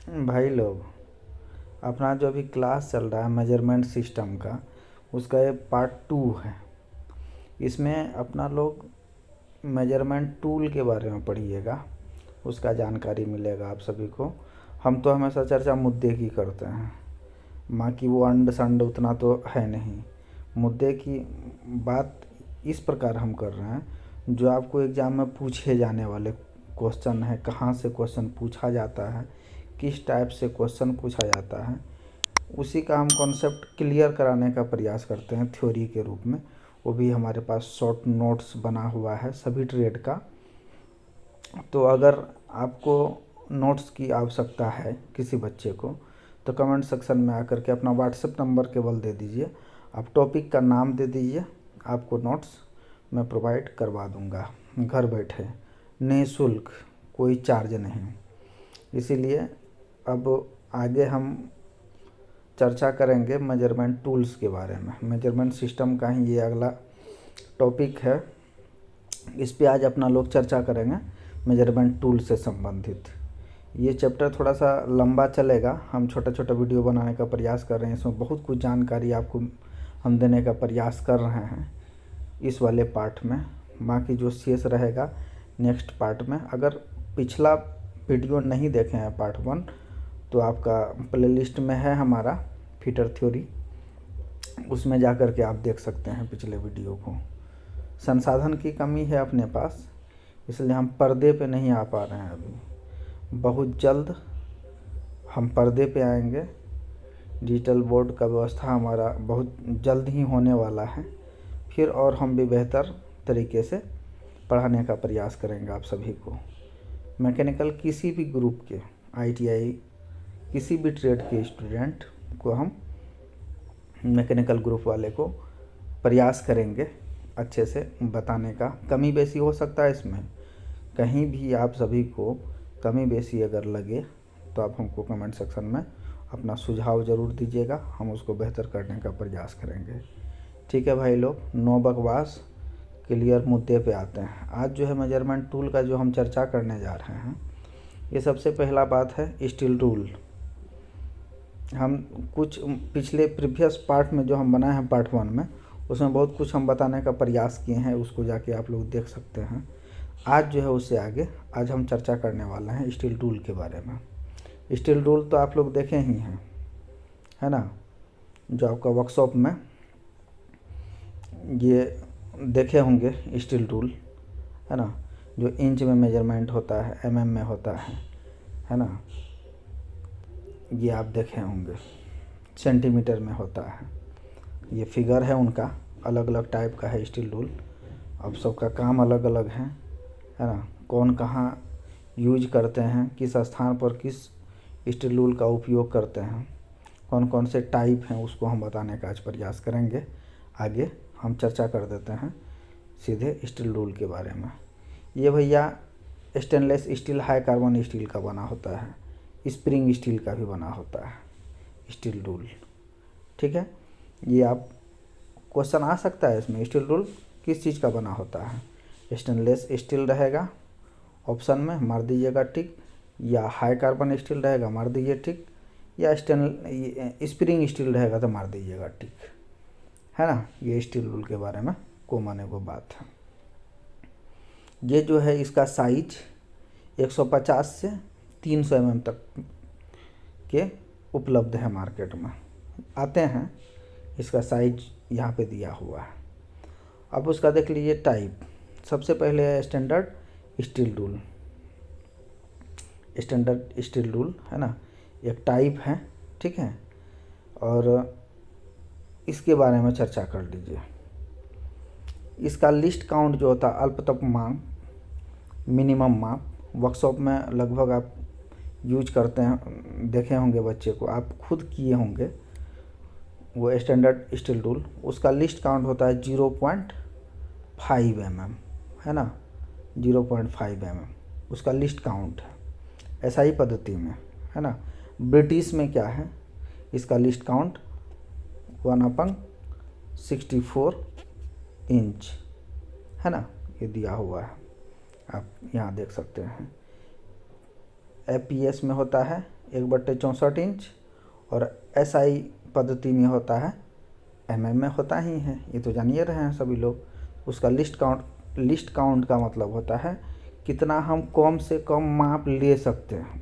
भाई लोग, अपना जो अभी क्लास चल रहा है मेजरमेंट सिस्टम का, उसका ये पार्ट 2 है। इसमें अपना लोग मेजरमेंट टूल के बारे में पढ़िएगा, उसका जानकारी मिलेगा आप सभी को। हम तो हमेशा चर्चा मुद्दे की करते हैं, माँ की वो अंड संड उतना तो है नहीं। मुद्दे की बात इस प्रकार हम कर रहे हैं जो आपको एग्ज़ाम में पूछे जाने वाले क्वेश्चन है, कहाँ से क्वेश्चन पूछा जाता है, किस टाइप से क्वेश्चन पूछा जाता है, उसी का हम कॉन्सेप्ट क्लियर कराने का प्रयास करते हैं थ्योरी के रूप में। वो भी हमारे पास शॉर्ट नोट्स बना हुआ है सभी ट्रेड का। तो अगर आपको नोट्स की आवश्यकता है किसी बच्चे को, तो कमेंट सेक्शन में आकर के अपना व्हाट्सएप नंबर केवल दे दीजिए, आप टॉपिक का नाम दे दीजिए, आपको नोट्स मैं प्रोवाइड करवा दूंगा घर बैठे, निःशुल्क, कोई चार्ज नहीं। इसीलिए अब आगे हम चर्चा करेंगे मेजरमेंट टूल्स के बारे में। मेजरमेंट सिस्टम का ही ये अगला टॉपिक है, इस पे आज अपना लोग चर्चा करेंगे मेजरमेंट टूल से संबंधित। ये चैप्टर थोड़ा सा लंबा चलेगा, हम छोटा छोटा वीडियो बनाने का प्रयास कर रहे हैं। इसमें बहुत कुछ जानकारी आपको हम देने का प्रयास कर रहे हैं इस वाले पार्ट में। बाकी जो शेष रहेगा नेक्स्ट पार्ट में। अगर पिछला वीडियो नहीं देखे हैं पार्ट 1, तो आपका प्लेलिस्ट में है हमारा फीटर थ्योरी, उसमें जाकर के आप देख सकते हैं पिछले वीडियो को। संसाधन की कमी है अपने पास, इसलिए हम पर्दे पे नहीं आ पा रहे हैं अभी। बहुत जल्द हम पर्दे पे आएंगे। डिजिटल बोर्ड का व्यवस्था हमारा बहुत जल्द ही होने वाला है, फिर और हम भी बेहतर तरीके से पढ़ाने का प्रयास करेंगे आप सभी को। मैकेनिकल किसी भी ग्रुप के, ITI किसी भी ट्रेड के स्टूडेंट को हम मैकेनिकल ग्रुप वाले को प्रयास करेंगे अच्छे से बताने का। कमी बेसी हो सकता है इसमें, कहीं भी आप सभी को कमी बेसी अगर लगे तो आप हमको कमेंट सेक्शन में अपना सुझाव ज़रूर दीजिएगा, हम उसको बेहतर करने का प्रयास करेंगे। ठीक है भाई लोग, नो बकवास, क्लियर मुद्दे पे आते हैं। आज जो है मेजरमेंट टूल का जो हम चर्चा करने जा रहे हैं, ये सबसे पहला बात है स्टील रूल। हम कुछ पिछले प्रीवियस पार्ट में जो हम बनाए हैं पार्ट 1 में, उसमें बहुत कुछ हम बताने का प्रयास किए हैं, उसको जाके आप लोग देख सकते हैं। आज जो है उससे आगे आज हम चर्चा करने वाले हैं स्टील रूल के बारे में। स्टील रूल तो आप लोग देखे ही हैं, है ना, जो आपका वर्कशॉप में ये देखे होंगे स्टील रूल, है ना, जो इंच में मेजरमेंट होता है, mm में होता है ना, ये आप देखे होंगे, सेंटीमीटर में होता है। ये फिगर है उनका, अलग अलग टाइप का है स्टील रूल। अब सबका काम अलग अलग है ना, कौन कहाँ यूज करते हैं, किस स्थान पर किस स्टील रूल का उपयोग करते हैं, कौन कौन से टाइप हैं, उसको हम बताने का आज प्रयास करेंगे। आगे हम चर्चा कर देते हैं सीधे स्टील रूल के बारे में। ये भैया stainless steel high carbon steel का बना होता है, स्प्रिंग स्टील का भी बना होता है स्टील रूल। ठीक है, ये आप क्वेश्चन आ सकता है इसमें, स्टील रूल किस चीज़ का बना होता है। स्टेनलेस स्टील रहेगा ऑप्शन में, मार दीजिएगा टिक, या हाई कार्बन स्टील रहेगा, मार दीजिए टिक, या स्प्रिंग स्टील रहेगा तो मार दीजिएगा टिक, है ना। ये स्टील रूल के बारे में कॉमन एगो बात है। ये जो है इसका साइज 150 से 300 mm तक के उपलब्ध है, मार्केट में आते हैं। इसका साइज यहाँ पे दिया हुआ है। अब उसका देख लीजिए टाइप। सबसे पहले है standard steel rule. Standard steel rule है ना, एक टाइप है, ठीक है। और इसके बारे में चर्चा कर लीजिए। इसका लिस्ट काउंट जो होता है, अल्पतम मांग, मिनिमम माप, वर्कशॉप में लगभग आप यूज करते हैं, देखे होंगे बच्चे को, आप खुद किए होंगे वो स्टैंडर्ड स्टील रूल। उसका लिस्ट काउंट होता है 0.5 mm, है ना, 0.5 mm उसका लिस्ट काउंट है SI पद्धति में, है ना। ब्रिटिश में क्या है, इसका लिस्ट काउंट 1/64 इंच, है ना, ये दिया हुआ है, आप यहाँ देख सकते हैं। FPS में होता है 1/64 इंच, और SI पद्धति में होता है mm में होता ही है, ये तो जानिए रहे हैं सभी लोग। उसका लिस्ट काउंट का मतलब होता है कितना हम कम से कम माप ले सकते हैं।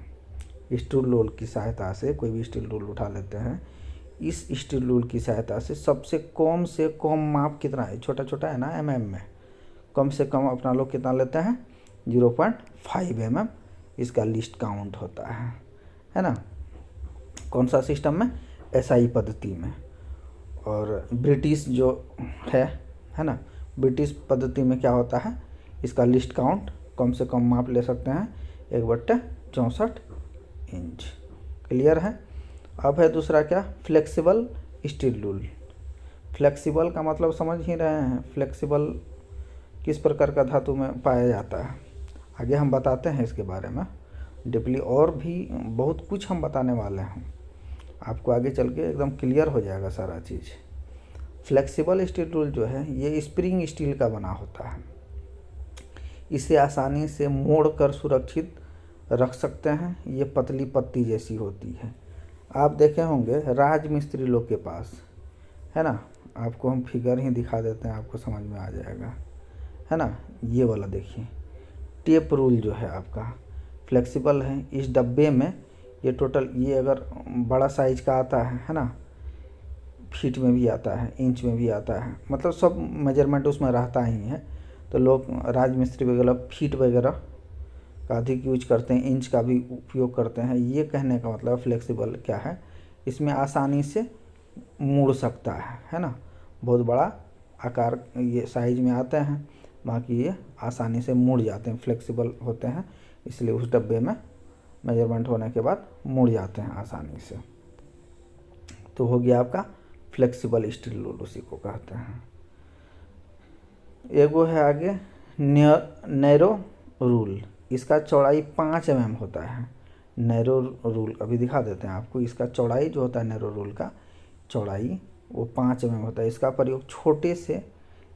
स्टील रोल की सहायता से कोई भी स्टील रोल उठा लेते हैं, इस स्टील रोल की सहायता से कम माप कितना है, छोटा छोटा है ना mm में, कम से कम अपना लोग कितना लेते हैं 0.5 mm, इसका लिस्ट काउंट होता है ना। कौन सा सिस्टम में, SI पद्धति में। और ब्रिटिश जो है ना, ब्रिटिश पद्धति में क्या होता है, इसका लिस्ट काउंट कम से कम माप ले सकते हैं 1/64 इंच। क्लियर है। अब है दूसरा क्या, फ्लेक्सिबल स्टील रूल। फ्लेक्सिबल का मतलब समझ ही रहे हैं, फ्लेक्सिबल किस प्रकार का धातु में पाया जाता है, आगे हम बताते हैं इसके बारे में डीपली, और भी बहुत कुछ हम बताने वाले हैं, आपको आगे चल के एकदम क्लियर हो जाएगा सारा चीज़। फ्लेक्सिबल स्टील रूल जो है ये स्प्रिंग स्टील का बना होता है, इसे आसानी से मोड़ कर सुरक्षित रख सकते हैं। ये पतली पत्ती जैसी होती है, आप देखे होंगे राजमिस्त्री लोग के पास, है ना। आपको हम फिगर ही दिखा देते हैं, आपको समझ में आ जाएगा, है ना। ये वाला देखिए, टेप रूल जो है आपका फ्लेक्सिबल है। इस डब्बे में ये टोटल, ये अगर बड़ा साइज का आता है ना, फीट में भी आता है, इंच में भी आता है, मतलब सब मेजरमेंट उसमें रहता ही है। तो लोग राजमिस्त्री वगैरह फीट वगैरह का अधिक यूज करते हैं, इंच का भी उपयोग करते हैं। ये कहने का मतलब फ्लेक्सिबल क्या है, इसमें आसानी से मुड़ सकता है ना। बहुत बड़ा आकार ये साइज में आते हैं, बाकी ये आसानी से मुड़ जाते हैं, फ्लेक्सिबल होते हैं, इसलिए उस डब्बे में मेजरमेंट होने के बाद मुड़ जाते हैं आसानी से। तो हो गया आपका फ्लेक्सिबल स्टील रूल, उसी को कहते हैं। एगो है आगे नैरो रूल, इसका चौड़ाई 5 mm होता है। नैरो रूल अभी दिखा देते हैं आपको, इसका चौड़ाई जो होता है नैरो रूल का चौड़ाई वो 5 mm होता है। इसका प्रयोग छोटे से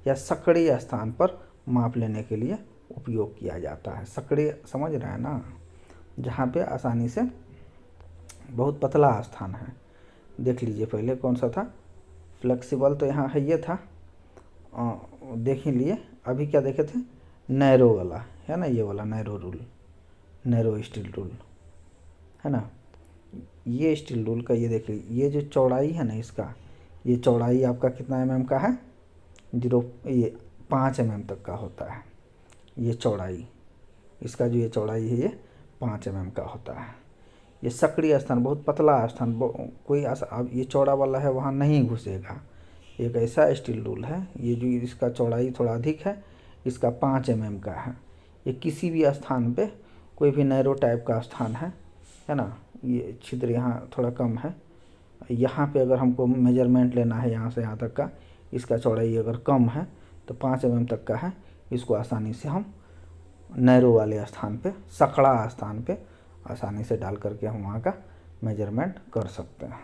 या सकड़े स्थान पर माप लेने के लिए उपयोग किया जाता है। सकड़े समझ रहे हैं ना, जहाँ पे आसानी से, बहुत पतला स्थान है। देख लीजिए पहले कौन सा था, फ्लेक्सिबल तो यहाँ है, ये था, देख ही लिए। अभी क्या देखे थे, नैरो वाला है ना, ये वाला narrow rule, narrow steel rule है ना। ये स्टील रूल का ये देख लीजिए, ये जो चौड़ाई है ना इसका, ये चौड़ाई आपका कितना mm का है, 5 mm तक का होता है। ये चौड़ाई, इसका जो ये चौड़ाई है ये 5 mm का होता है। ये सक्रिय स्थान, बहुत पतला स्थान, कोई अब ये चौड़ा वाला है वहाँ नहीं घुसेगा। एक ऐसा स्टील रूल है, ये जो इसका चौड़ाई थोड़ा अधिक है, इसका 5 mm का है। ये किसी भी स्थान पे, कोई भी नैरो टाइप का स्थान है ना, ये छिद्र यहाँ थोड़ा कम है, यहाँ पे अगर हमको मेजरमेंट लेना है यहाँ से यहाँ तक का, इसका चौड़ाई अगर कम है तो 5 mm तक का है, इसको आसानी से हम नैरो वाले स्थान पे, सकड़ा स्थान पे आसानी से डाल करके हम वहाँ का मेजरमेंट कर सकते हैं,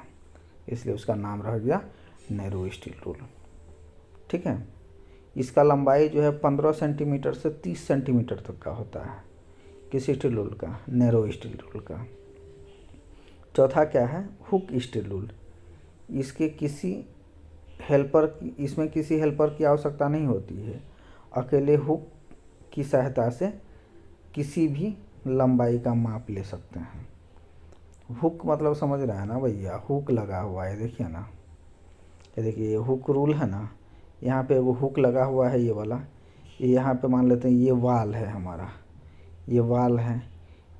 इसलिए उसका नाम रह गया नैरो स्टील रूल। ठीक है। इसका लंबाई जो है 15 सेंटीमीटर से 30 सेंटीमीटर तक का होता है, किस स्टील रूल का, नैरो स्टील रूल का। चौथा क्या है, हुक स्टील रूल। इसमें किसी हेल्पर की आवश्यकता नहीं होती है, अकेले हुक की सहायता से किसी भी लंबाई का माप ले सकते हैं। हुक मतलब समझ रहे हैं ना भैया, हुक लगा हुआ है, देखिए ना, ये देखिए ये हुक रूल है ना, यहाँ पे वो हुक लगा हुआ है, ये वाला, ये यहाँ पे मान लेते हैं ये वाल है हमारा, ये वाल है,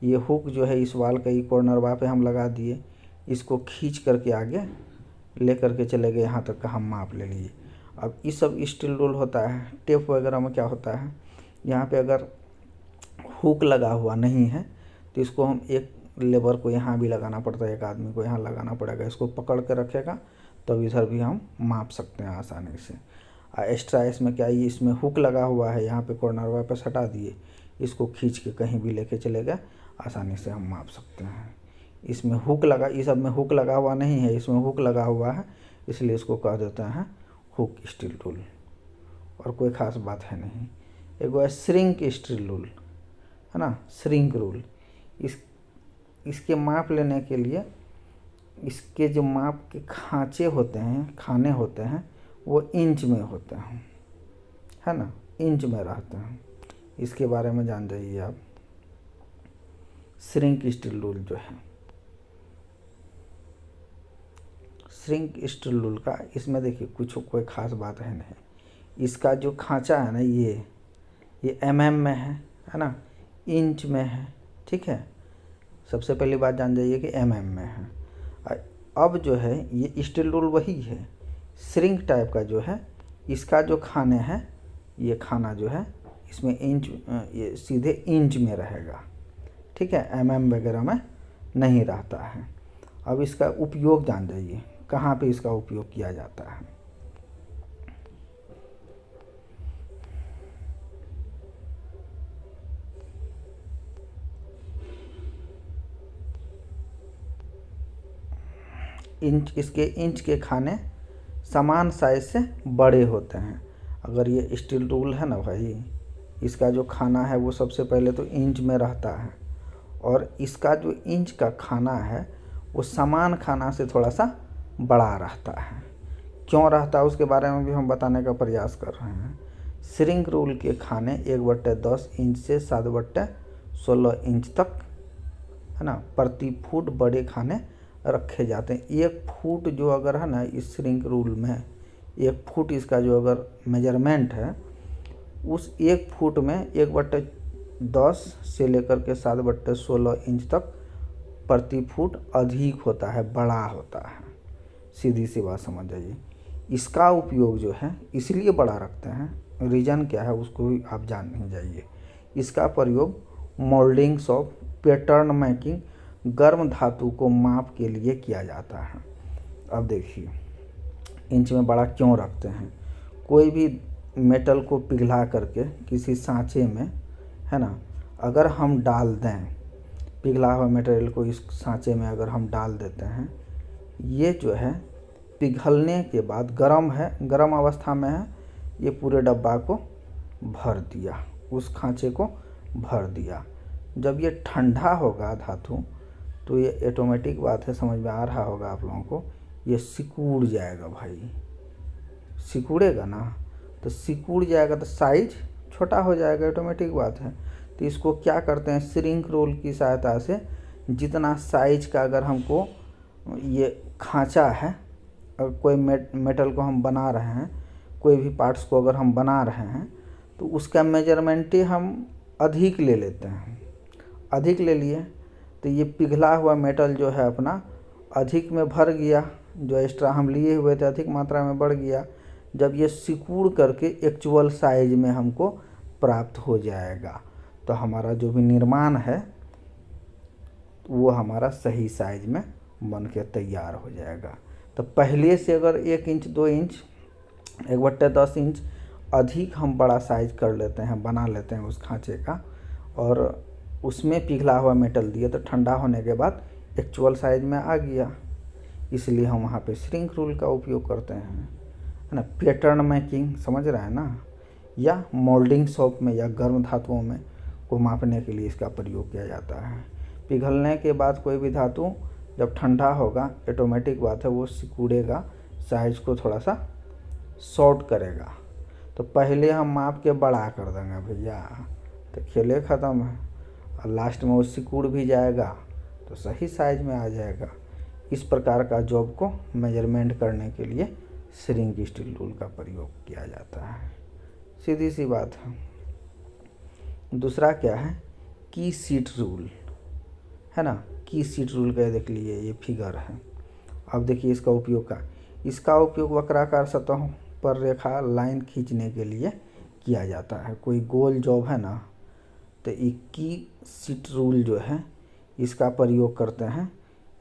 ये हुक जो है इस वाल का ही कॉर्नर वहाँ पे हम लगा दिए, इसको खींच करके आगे ले करके चले गए, यहाँ तक का हम माप ले लिए। अब ये सब स्टील रूल होता है। टेप वगैरह में क्या होता है, यहाँ पे अगर हुक लगा हुआ नहीं है तो इसको हम एक लेबर को यहाँ भी लगाना पड़ता है, एक आदमी को यहाँ लगाना पड़ेगा, इसको पकड़ के रखेगा तब इधर भी हम माप सकते हैं आसानी से। एक्स्ट्रा इसमें क्या है, इसमें हुक लगा हुआ है, यहाँ पे कॉर्नर वापस हटा दिए, इसको खींच के कहीं भी लेके चले गए, आसानी से हम माप सकते हैं। इसमें हुक लगा, इस सब में हुक लगा हुआ नहीं है, इसमें हुक लगा हुआ है, इसलिए इसको कह देते हैं हुक स्टील रूल, और कोई ख़ास बात है नहीं। एक है श्रिंक स्टील रूल, है ना, श्रिंक रूल। इसके माप लेने के लिए इसके जो माप के खांचे होते हैं, खाने होते हैं, वो इंच में होते हैं, है ना, इंच में रहते हैं। इसके बारे में जान जाइए आप। श्रिंक स्टील रूल जो है, श्रिंक स्टील रूल का, इसमें देखिए कुछ कोई ख़ास बात है नहीं। इसका जो खांचा है ना, ये mm में है ना, इंच में है, ठीक है। सबसे पहली बात जान जाइए कि mm में है। अब जो है ये स्टील रूल वही है, श्रिंक टाइप का जो है, इसका जो खाने हैं, ये खाना जो है इसमें इंच, ये सीधे इंच में रहेगा, ठीक है, mm वगैरह में नहीं रहता है। अब इसका उपयोग जान जाइए, कहाँ पे इसका उपयोग किया जाता है। इसके इंच के खाने समान साइज से बड़े होते हैं। अगर ये स्टील रूल है ना भाई, इसका जो खाना है वो सबसे पहले तो इंच में रहता है, और इसका जो इंच का खाना है वो समान खाना से थोड़ा सा बड़ा रहता है। क्यों रहता है उसके बारे में भी हम बताने का प्रयास कर रहे हैं। श्रिंक रूल के खाने 1/10 इंच से 7/16 इंच तक, है ना, प्रति फुट बड़े खाने रखे जाते हैं। 1 फुट जो अगर है ना इस श्रिंक रूल में, 1 फुट इसका जो अगर मेजरमेंट है, उस 1 फुट में 1/10 से लेकर के 7/16 इंच तक प्रति फुट अधिक होता है, बड़ा होता है। सीधी सी बात समझ जाइए। इसका उपयोग जो है इसलिए बड़ा रखते हैं, रीज़न क्या है उसको भी आप जान नहीं जाइए। इसका प्रयोग मोल्डिंग्स ऑफ पैटर्न मेकिंग, गर्म धातु को माप के लिए किया जाता है। अब देखिए इंच में बड़ा क्यों रखते हैं। कोई भी मेटल को पिघला करके किसी सांचे में, है ना, अगर हम डाल दें, पिघला हुआ मटेरियल को इस सांचे में अगर हम डाल देते हैं, ये जो है पिघलने के बाद गर्म है, गर्म अवस्था में है, ये पूरे डब्बा को भर दिया, उस खांचे को भर दिया। जब ये ठंडा होगा धातु, तो ये ऑटोमेटिक बात है, समझ में आ रहा होगा आप लोगों को, ये सिकुड़ जाएगा भाई। सिकुड़ेगा ना, तो सिकुड़ जाएगा तो साइज छोटा हो जाएगा, ऑटोमेटिक बात है। तो इसको क्या करते हैं, श्रिंक रोल की सहायता से जितना साइज का अगर हमको ये खांचा है, अगर कोई मेटल को हम बना रहे हैं, कोई भी पार्ट्स को अगर हम बना रहे हैं, तो उसका मेजरमेंट ही हम अधिक ले लेते हैं। अधिक ले लिए तो ये पिघला हुआ मेटल जो है अपना अधिक में भर गया, जो एक्स्ट्रा हम लिए हुए थे अधिक मात्रा में बढ़ गया। जब ये सिकुड़ करके एक्चुअल साइज में हमको प्राप्त हो जाएगा, तो हमारा जो भी निर्माण है वो हमारा सही साइज में बन के तैयार हो जाएगा। तो पहले से अगर 1 इंच 2 इंच 1/10 इंच अधिक हम बड़ा साइज कर लेते हैं, बना लेते हैं उस खांचे का, और उसमें पिघला हुआ मेटल दिए, तो ठंडा होने के बाद एक्चुअल साइज में आ गया। इसलिए हम वहाँ पे श्रिंक रूल का उपयोग करते हैं, है ना। पैटर्न मेकिंग समझ रहे हैं ना, या मोल्डिंग शॉप में या गर्म धातुओं में को मापने के लिए इसका प्रयोग किया जाता है। पिघलने के बाद कोई भी धातु जब ठंडा होगा, ऑटोमेटिक बात है वो सिकुड़ेगा, साइज को थोड़ा सा शॉर्ट करेगा। तो पहले हम माप के बड़ा कर देंगे भैया, तो खेले ख़त्म है, और लास्ट में वो सिकुड़ भी जाएगा तो सही साइज में आ जाएगा। इस प्रकार का जॉब को मेजरमेंट करने के लिए श्रिंक स्टील रूल का प्रयोग किया जाता है। सीधी सी बात है। दूसरा क्या है, की सीट रूल, है ना। की सीट रूल का देख लीजिए, ये फिगर है। अब देखिए इसका उपयोग वक्राकार सतहों पर रेखा लाइन खींचने के लिए किया जाता है। कोई गोल जॉब है ना, तो ये की सीट रूल जो है इसका प्रयोग करते हैं।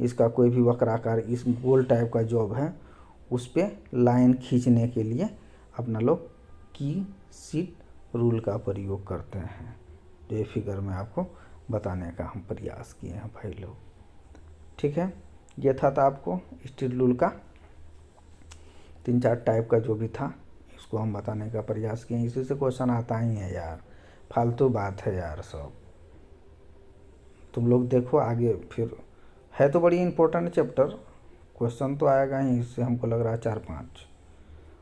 इसका कोई भी वक्राकार इस गोल टाइप का जॉब है, उस पर लाइन खींचने के लिए अपना लोग की सीट रूल का प्रयोग करते हैं। तो ये फिगर में आपको बताने का हम प्रयास किए हैं भाई लोग, ठीक है। ये था आपको स्टील रूल का 3-4 टाइप का जो भी था, इसको हम बताने का प्रयास किए। इसी से क्वेश्चन आता ही है यार, फालतू बात है यार सब। तुम लोग देखो आगे, फिर है तो बड़ी इम्पोर्टेंट चैप्टर, क्वेश्चन तो आएगा ही इससे, हमको लग रहा है 4-5।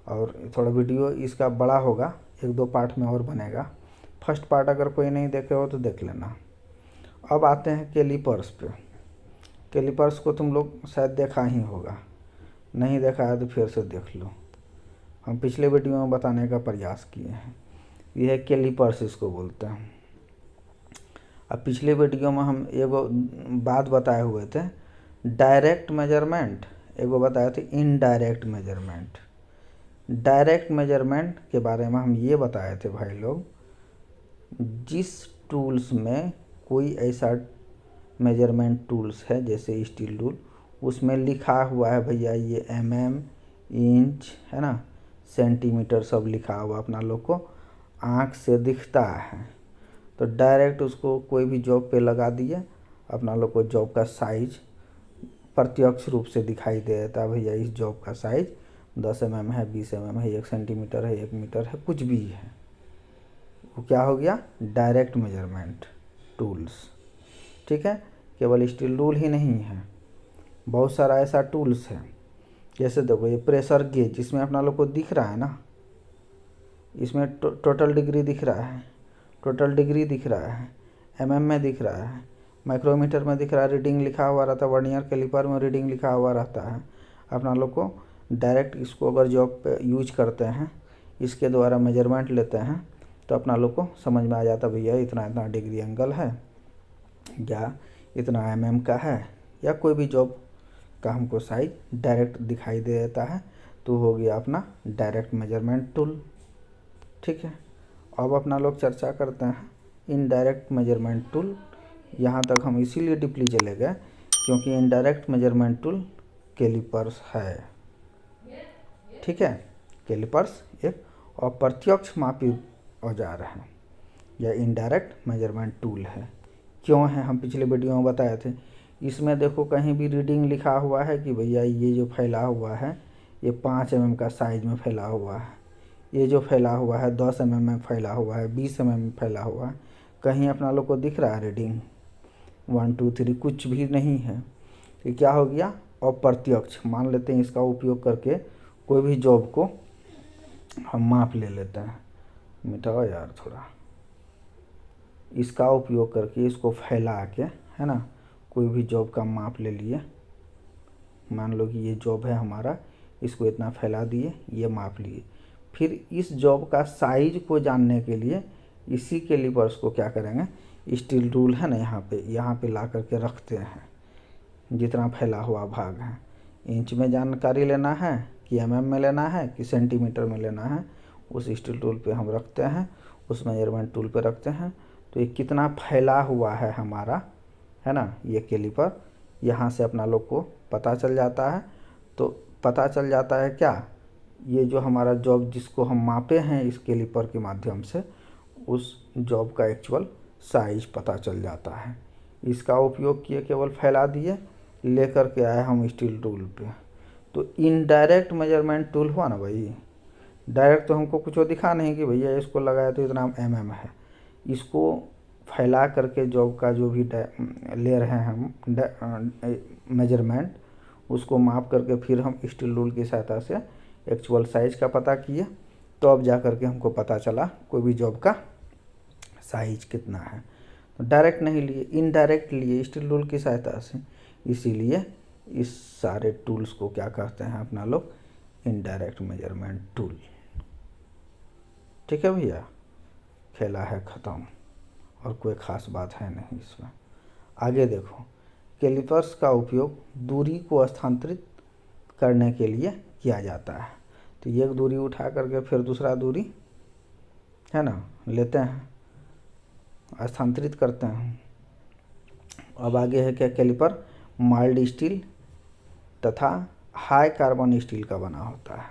और थोड़ा वीडियो इसका बड़ा होगा, 1-2 पार्ट में और बनेगा। फर्स्ट पार्ट अगर कोई नहीं देखे हो तो देख लेना। अब आते हैं कैलिपर्स पे। कैलिपर्स को तुम लोग शायद देखा ही होगा, नहीं देखा है तो फिर से देख लो। हम पिछले वीडियो में बताने का प्रयास किए हैं। यह है कैलिपर्स, इसको बोलते हैं। अब पिछले वीडियो में हम एगो बात बताए हुए थे, डायरेक्ट मेजरमेंट, एगो बताए थे इनडायरेक्ट मेजरमेंट। डायरेक्ट मेजरमेंट के बारे में हम ये बताए थे भाई लोग, जिस टूल्स में कोई ऐसा मेजरमेंट टूल्स है जैसे स्टील टूल, उसमें लिखा हुआ है भैया ये mm, इंच, है ना, सेंटीमीटर सब लिखा हुआ अपना लोग को आँख से दिखता है, तो डायरेक्ट उसको कोई भी जॉब पे लगा दिए, अपना लोग को जॉब का साइज प्रत्यक्ष रूप से दिखाई दे देता है। भैया इस जॉब का साइज 10 mm है, 20 mm है, 1 सेंटीमीटर है, 1 मीटर है, कुछ भी है, वो क्या हो गया, डायरेक्ट मेजरमेंट टूल्स। ठीक है, केवल स्टील टूल ही नहीं है, बहुत सारा ऐसा टूल्स है। जैसे देखो ये प्रेशर गेज, इसमें अपना लोग को दिख रहा है ना, इसमें टोटल डिग्री दिख रहा है, टोटल डिग्री दिख रहा है, mm में दिख रहा है, माइक्रोमीटर में दिख रहा है, रीडिंग लिखा हुआ रहता है, वर्नियर कैलिपर में रीडिंग लिखा हुआ रहता है। अपना लोग को डायरेक्ट इसको अगर जॉब पे यूज करते हैं, इसके द्वारा मेजरमेंट लेते हैं, तो अपना लोग को समझ में आ जाता भैया इतना इतना डिग्री एंगल है, या इतना mm का है, या कोई भी जॉब का हमको साइज डायरेक्ट दिखाई दे देता है, तो हो गया अपना डायरेक्ट मेजरमेंट टूल। ठीक है, अब अपना लोग चर्चा करते हैं इनडायरेक्ट मेजरमेंट टूल। यहाँ तक हम इसीलिए डीपली चले गए क्योंकि इनडायरेक्ट मेजरमेंट टूल कैलिपर्स है। ठीक है, कैलिपर्स एक अप्रत्यक्ष मापी औजार है या इनडायरेक्ट मेजरमेंट टूल है। क्यों है, हम पिछले वीडियो में बताए थे। इसमें देखो कहीं भी रीडिंग लिखा हुआ है कि भैया ये जो फैला हुआ है ये 5 mm का साइज में फैला हुआ है, ये जो फैला हुआ है 10 mm में फैला हुआ है, 20 mm में फैला हुआ है, कहीं अपना लोग को दिख रहा है रीडिंग 1 2 3, कुछ भी नहीं है। तो क्या हो गया, अप्रत्यक्ष। मान लेते हैं इसका उपयोग करके कोई भी जॉब को हम माप ले लेते हैं, मिटाओ यार थोड़ा, इसका उपयोग करके इसको फैला के, है ना, कोई भी जॉब का माप ले लिए। मान लो कि ये जॉब है हमारा, इसको इतना फैला दिए, ये माप लिए। फिर इस जॉब का साइज को जानने के लिए इसी कैलिपर्स को क्या करेंगे, स्टील रूल है ना, यहाँ पे ला करके रखते हैं, जितना फैला हुआ भाग है। इंच में जानकारी लेना है कि mm में लेना है कि सेंटीमीटर में लेना है, उस स्टील टूल पे हम रखते हैं, उस मेजरमेंट टूल पे रखते हैं। तो ये कितना फैला हुआ है हमारा, है ना, ये कैलिपर, यहाँ से अपना लोग को पता चल जाता है। तो पता चल जाता है क्या, ये जो हमारा जॉब जिसको हम मापे हैं इस कैलिपर के माध्यम से, उस जॉब का एक्चुअल साइज पता चल जाता है। इसका उपयोग किए, केवल फैला दिए, लेकर के आए हम स्टील टूल पे। तो इनडायरेक्ट मेजरमेंट टूल हुआ ना भाई। डायरेक्ट तो हमको कुछ दिखा नहीं कि भैया इसको लगाया तो इतना mm है, इसको फैला करके जॉब का जो भी ले रहे हैं हम मेजरमेंट, उसको माप करके फिर हम स्टील रूल की सहायता से एक्चुअल साइज का पता किए, तो अब जा करके हमको पता चला कोई भी जॉब का साइज कितना है। तो डायरेक्ट नहीं लिए, इनडायरेक्ट लिए स्टील रूल की सहायता से। इसीलिए इस सारे टूल्स को क्या कहते हैं अपना लोग, इनडायरेक्ट मेजरमेंट टूल। ठीक है भैया, खेला है ख़त्म, और कोई ख़ास बात है नहीं इसमें। आगे देखो, कैलिपर्स का उपयोग दूरी को स्थानांतरित करने के लिए किया जाता है। तो एक दूरी उठा करके फिर दूसरा दूरी, है ना, लेते हैं, स्थानांतरित करते हैं। अब आगे है क्या, कैलिपर माइल्ड स्टील तथा हाई कार्बन स्टील का बना होता है।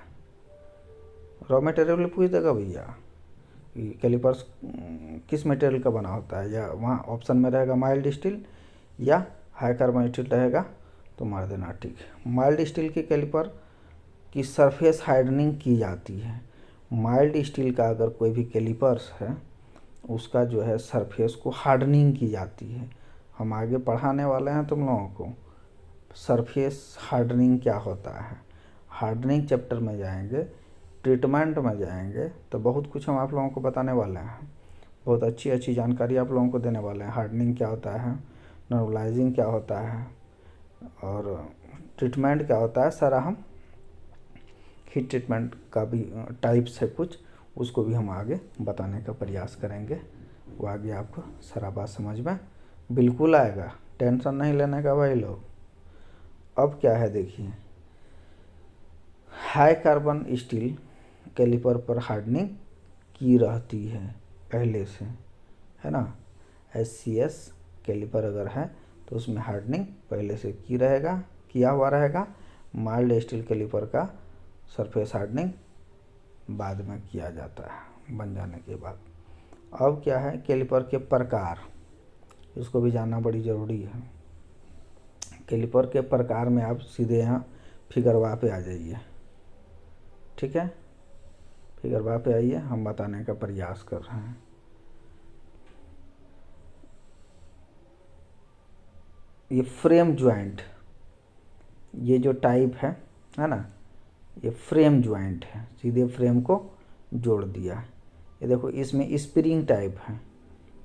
रॉ मटेरियल पूछ देगा भैया कैलिपर्स किस मटेरियल का बना होता है, या वहाँ ऑप्शन में रहेगा माइल्ड स्टील या हाई कार्बन स्टील रहेगा, तो मार देना ठीक है। माइल्ड स्टील के कैलिपर की सरफेस हार्डनिंग की जाती है। माइल्ड स्टील का अगर कोई भी कैलिपर्स है, उसका जो है सरफेस को हार्डनिंग की जाती है। हम आगे पढ़ाने वाले हैं तुम लोगों को सरफेस हार्डनिंग क्या होता है। हार्डनिंग चैप्टर में जाएंगे, ट्रीटमेंट में जाएंगे, तो बहुत कुछ हम आप लोगों को बताने वाले हैं। बहुत अच्छी अच्छी जानकारी आप लोगों को देने वाले हैं। हार्डनिंग क्या होता है, नॉर्मलाइजिंग क्या होता है और ट्रीटमेंट क्या होता है, सारा हम हीट ट्रीटमेंट का भी टाइप्स है कुछ, उसको भी हम आगे बताने का प्रयास करेंगे। वो आगे आपको सारा बात समझ में बिल्कुल आएगा, टेंशन नहीं लेने का भाई लोग। अब क्या है देखिए, हाई कार्बन स्टील कैलिपर पर हार्डनिंग की रहती है पहले से, है ना। SCS कैलिपर अगर है तो उसमें हार्डनिंग पहले से किया हुआ रहेगा। माइल्ड स्टील कैलिपर का सरफेस हार्डनिंग बाद में किया जाता है बन जाने के बाद। अब क्या है, कैलिपर के प्रकार, इसको भी जानना बड़ी ज़रूरी है। कैलिपर के प्रकार में आप सीधे यहाँ फिगरवा पे आ जाइए, ठीक है। फिगरवा पे आइए, हम बताने का प्रयास कर रहे हैं। ये फ्रेम ज्वाइंट, ये जो टाइप है ना, ये फ्रेम ज्वाइंट है, सीधे फ्रेम को जोड़ दिया। ये देखो इसमें स्प्रिंग टाइप है,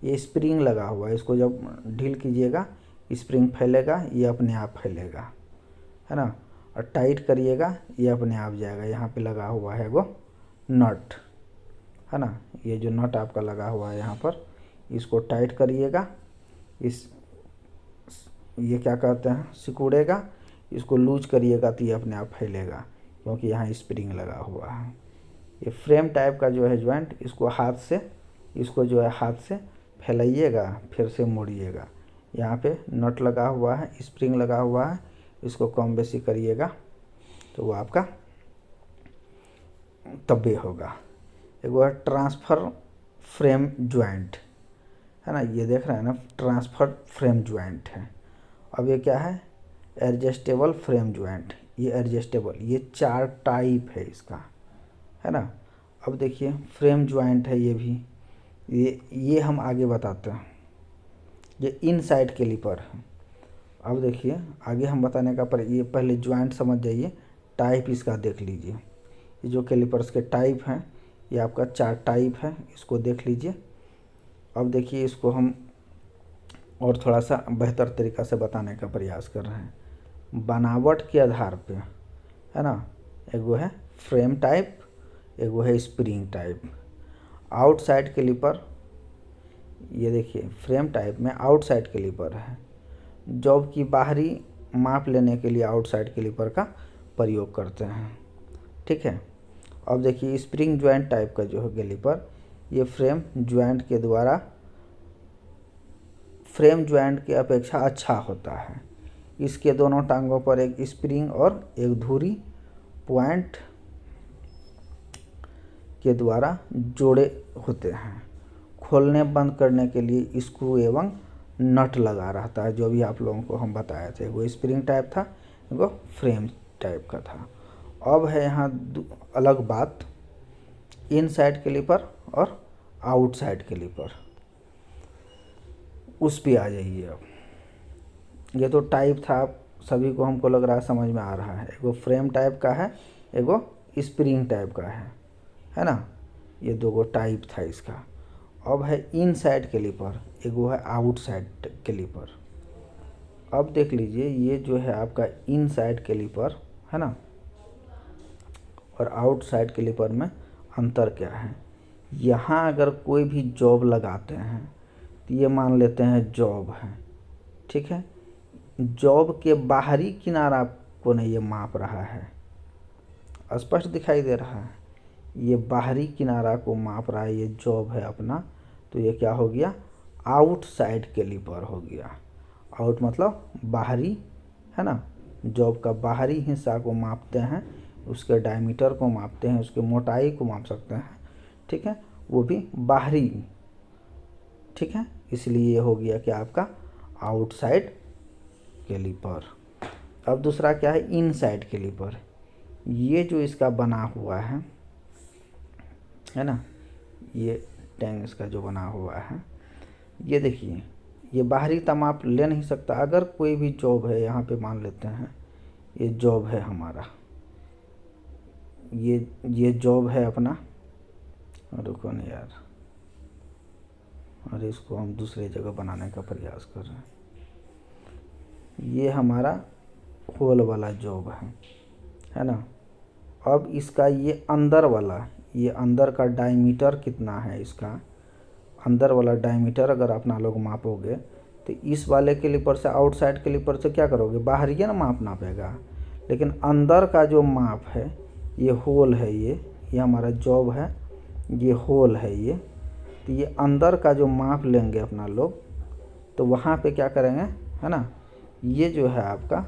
ये स्प्रिंग लगा हुआ है, इसको जब ढील कीजिएगा स्प्रिंग फैलेगा, ये अपने आप फैलेगा, है ना। और टाइट करिएगा ये अपने आप जाएगा। यहाँ पे लगा हुआ है वो नट, है ना। ये जो नट आपका लगा हुआ है यहाँ पर, इसको टाइट करिएगा, ये क्या कहते हैं, सिकुड़ेगा। इसको लूज करिएगा तो ये अपने आप फैलेगा, क्योंकि यहाँ स्प्रिंग लगा हुआ है। ये फ्रेम टाइप का जो है ज्वाइंट, इसको जो है हाथ से फैलाइएगा, फिर से मोड़िएगा। यहाँ पे नट लगा हुआ है, स्प्रिंग लगा हुआ है, इसको कम बेसी करिएगा तो वो आपका तब्बे होगा। एक वो है ट्रांसफ़र फ्रेम ज्वाइंट, है ना। ये देख रहे हैं ना, ट्रांसफ़र फ्रेम ज्वाइंट है। अब ये क्या है, एडजस्टेबल फ्रेम ज्वाइंट। ये एडजस्टेबल, ये 4 टाइप है इसका, है ना। अब देखिए फ्रेम ज्वाइंट है ये भी, ये हम आगे बताते हैं। ये इनसाइड कैलिपर है। अब देखिए आगे हम बताने का, पर ये पहले ज्वाइंट समझ जाइए, टाइप इसका देख लीजिए। ये जो कैलिपर्स के टाइप हैं, ये आपका 4 टाइप है, इसको देख लीजिए। अब देखिए इसको हम और थोड़ा सा बेहतर तरीक़ा से बताने का प्रयास कर रहे हैं बनावट के आधार पे, है ना। एक वो है फ्रेम टाइप, एक वो है स्प्रिंग टाइप। आउटसाइड कैलिपर, ये देखिए फ्रेम टाइप में आउटसाइड कैलिपर है, जॉब की बाहरी माप लेने के लिए आउटसाइड कैलिपर का प्रयोग करते हैं, ठीक है। अब देखिए स्प्रिंग ज्वाइंट टाइप का जो है कैलिपर, ये फ्रेम ज्वाइंट के अपेक्षा अच्छा होता है। इसके दोनों टांगों पर एक स्प्रिंग और एक धुरी पॉइंट के द्वारा जोड़े होते हैं। खोलने बंद करने के लिए स्क्रू एवं नट लगा रहता है, जो भी आप लोगों को हम बताए थे। वो स्प्रिंग टाइप था, वो फ्रेम टाइप का था। अब है यहाँ अलग बात, इनसाइड कैलिपर और आउटसाइड कैलिपर, उस पे आ जाइए। अब ये तो टाइप था, आप सभी को हमको लग रहा है समझ में आ रहा है। एगो फ्रेम टाइप का है, एगो स्प्रिंग टाइप का है ना। ये 2 टाइप था इसका। अब है इनसाइड कैलिपर, एगो है आउटसाइड कैलिपर। अब देख लीजिए ये जो है आपका इनसाइड कैलिपर, है ना, और आउटसाइड कैलिपर में अंतर क्या है। यहाँ अगर कोई भी जॉब लगाते हैं तो ये मान लेते हैं जॉब है, ठीक है। जॉब के बाहरी किनारा को नहीं ये माप रहा है, स्पष्ट दिखाई दे रहा है। ये बाहरी किनारा को माप रहा है, ये जॉब है अपना, तो ये क्या हो गया, आउटसाइड कैलिपर हो गया। आउट मतलब बाहरी, है ना। जॉब का बाहरी हिस्सा को मापते हैं, उसके डायमीटर को मापते हैं, उसके मोटाई को माप सकते हैं, ठीक है, वो भी बाहरी, ठीक है। इसलिए ये हो गया कि आपका आउटसाइड कैलिपर। अब दूसरा क्या है, इनसाइड कैलिपर। ये जो इसका बना हुआ है ना, ये टैंग इसका जो बना हुआ है, ये देखिए ये बाहरी माप ले नहीं सकता। अगर कोई भी जॉब है, यहाँ पे मान लेते हैं ये जॉब है हमारा, ये जॉब है अपना, रुको नहीं यार, और इसको हम दूसरे जगह बनाने का प्रयास कर रहे हैं। ये हमारा होल वाला जॉब है ना। अब इसका ये अंदर वाला, ये अंदर का डायमीटर कितना है, इसका अंदर वाला डायमीटर अगर अपना लोग मापोगे तो इस वाले कैलिपर से, आउटसाइड कैलिपर से क्या करोगे, बाहरी है ना माप नापेगा, लेकिन अंदर का जो माप है ये होल है, ये हमारा जॉब है, ये होल है ये। तो ये अंदर का जो माप लेंगे अपना लोग, तो वहाँ पे क्या करेंगे, है ना, ये जो है आपका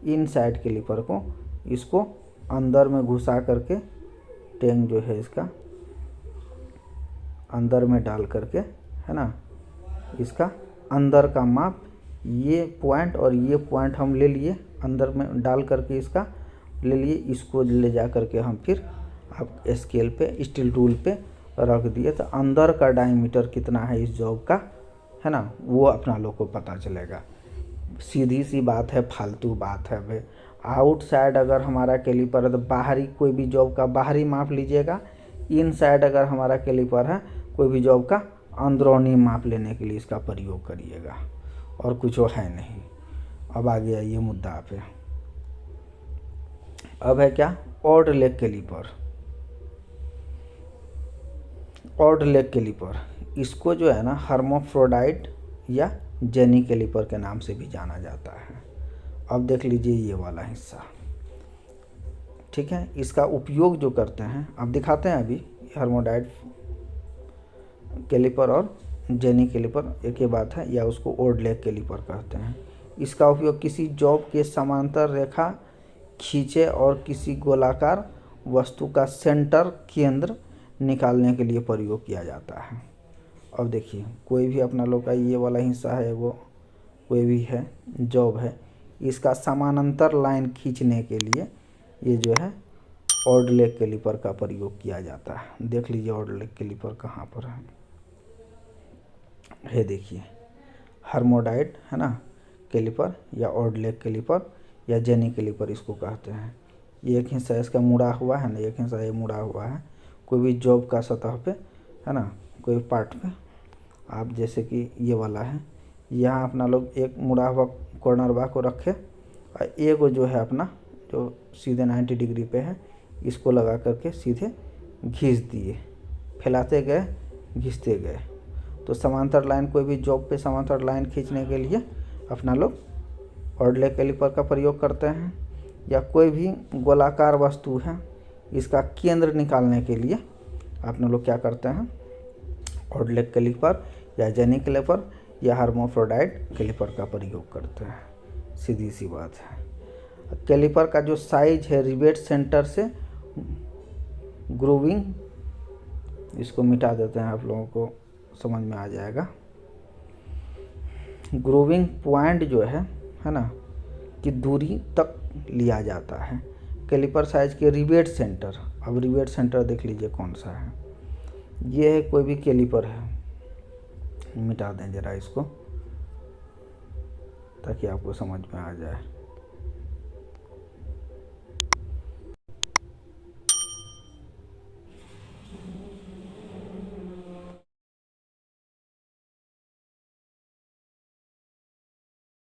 इनसाइड कैलिपर को, इसको अंदर में घुसा करके, टेंग जो है इसका अंदर में डाल करके, है ना, इसका अंदर का माप, ये पॉइंट और ये पॉइंट हम ले लिए, अंदर में डाल करके इसका ले लिए, इसको ले जा करके हम फिर आप स्केल पे, स्टील टूल पे रख दिए, तो अंदर का डायमीटर कितना है इस जॉब का, है ना, वो अपना लोग को पता चलेगा। सीधी सी बात है, फालतू बात है भाई। आउटसाइड अगर हमारा कैलिपर है तो बाहरी कोई भी जॉब का बाहरी माप लीजिएगा, इनसाइड अगर हमारा कैलिपर है कोई भी जॉब का अंदरूनी माप लेने के लिए इसका प्रयोग करिएगा, और कुछ वो है नहीं। अब आ गया ये मुद्दा पे, अब है क्या, odd leg caliper. Odd leg caliper, इसको जो है ना हर्माफ्रोडाइट या जेनी कैलिपर के नाम से भी जाना जाता है। अब देख लीजिए ये वाला हिस्सा, ठीक है, इसका उपयोग जो करते हैं, अब दिखाते हैं अभी। हर्माफ्रोडाइट कैलिपर और जेनी कैलिपर एक ही बात है, या उसको ऑड लेग कैलिपर कहते हैं। इसका उपयोग किसी जॉब के समांतर रेखा खींचे और किसी गोलाकार वस्तु का सेंटर केंद्र निकालने के लिए प्रयोग किया जाता है। अब देखिए कोई भी अपना लोग का ये वाला हिस्सा है, वो कोई भी है जॉब है, इसका समानांतर लाइन खींचने के लिए ये जो है ऑड लेग कैलिपर का प्रयोग किया जाता है। देख लीजिए ऑड लेग कैलिपर कहाँ पर है, देखिए हर्माफ्रोडाइट है ना कैलिपर, या ऑड लेग कैलिपर या जेनी कैलिपर इसको कहते हैं। ये एक हिस्सा इसका मुड़ा हुआ है ना, एक हिस्सा ये मुड़ा हुआ है। कोई भी जॉब का सतह पे, है ना, कोई पार्ट पे, आप जैसे कि ये वाला है, यहाँ अपना लोग एक मुड़ा हुआ कॉर्नर बा को रखे, और एक जो है अपना जो सीधे 90 डिग्री पे है, इसको लगा करके सीधे घिस दिए, फैलाते गए, घिसते गए। तो समांतर लाइन, कोई भी जॉब पे समांतर लाइन खींचने के लिए अपना लोग ऑड लेग कैलिपर का प्रयोग करते हैं। या कोई भी गोलाकार वस्तु है, इसका केंद्र निकालने के लिए अपना लोग क्या करते हैं, ऑड लेग कैलिपर या जेनी कैलिपर या हर्माफ्रोडाइट कैलिपर का प्रयोग करते हैं। सीधी सी बात है। कैलिपर का जो साइज है, रिवेट सेंटर से ग्रूविंग, इसको मिटा देते हैं, आप लोगों को समझ में आ जाएगा। ग्रूविंग पॉइंट जो है ना, की दूरी तक लिया जाता है कैलिपर साइज के रिवेट सेंटर। अब रिवेट सेंटर देख लीजिए कौन सा है, ये है, कोई भी कैलिपर है, मिटा दें जरा इसको ताकि आपको समझ में आ जाए।